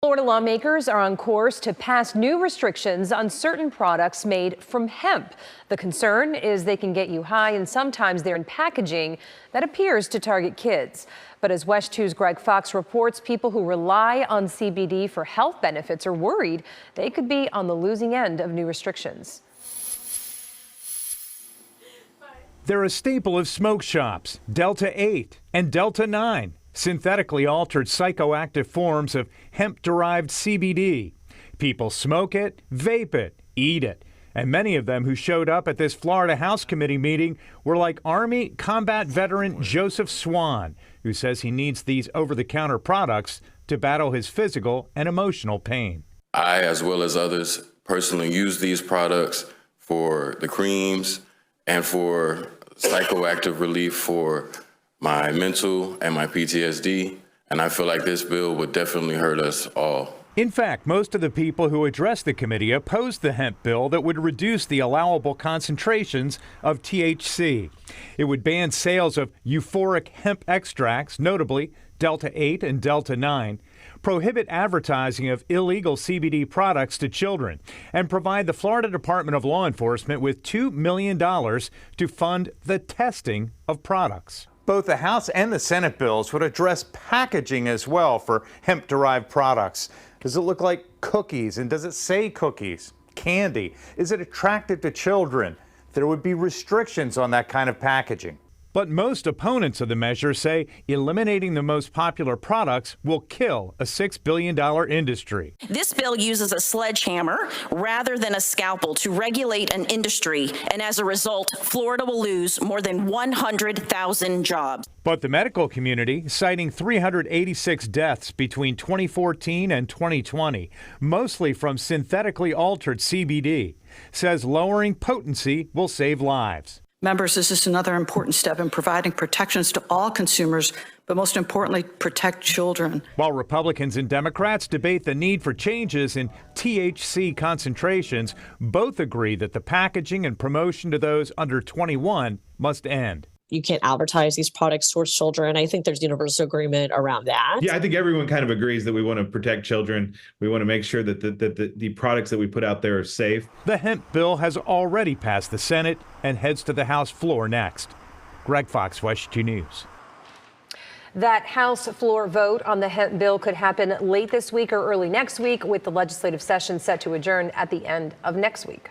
Florida lawmakers are on course to pass new restrictions on certain products made from hemp. The concern is they can get you high, and sometimes they're in packaging that appears to target kids. But as WESH 2's Greg Fox reports, people who rely on CBD for health benefits are worried they could be on the losing end of new restrictions. They're a staple of smoke shops, Delta 8 and Delta 9. Synthetically altered psychoactive forms of hemp-derived CBD. People smoke it, vape it, eat it. And many of them who showed up at this Florida House Committee meeting were like Army combat veteran Joseph Swan, who says he needs these over-the-counter products to battle his physical and emotional pain. I, as well as others, personally use these products for the creams and for psychoactive relief for my mental and my PTSD, and I feel like this bill would definitely hurt us all. In fact, most of the people who addressed the committee opposed the hemp bill that would reduce the allowable concentrations of THC. It would ban sales of euphoric hemp extracts, notably Delta 8 and Delta 9, prohibit advertising of illegal CBD products to children, and provide the Florida Department of Law Enforcement with $2 million to fund the testing of products. Both the House and the Senate bills would address packaging as well for hemp-derived products. Does it look like cookies? And does it say cookies? Candy? Is it attractive to children? There would be restrictions on that kind of packaging. But most opponents of the measure say eliminating the most popular products will kill a $6 billion industry. This bill uses a sledgehammer rather than a scalpel to regulate an industry, and as a result, Florida will lose more than 100,000 jobs. But the medical community, citing 386 deaths between 2014 and 2020, mostly from synthetically altered CBD, says lowering potency will save lives. Members, this is another important step in providing protections to all consumers, but most importantly, protect children. While Republicans and Democrats debate the need for changes in THC concentrations, both agree that the packaging and promotion to those under 21 must end. You can't advertise these products towards children. I think there's universal agreement around that. Yeah, I think everyone kind of agrees that we want to protect children. We want to make sure that the products that we put out there are safe. The hemp bill has already passed the Senate and heads to the House floor next. Greg Fox, WESH 2 News. That House floor vote on the hemp bill could happen late this week or early next week, with the legislative session set to adjourn at the end of next week.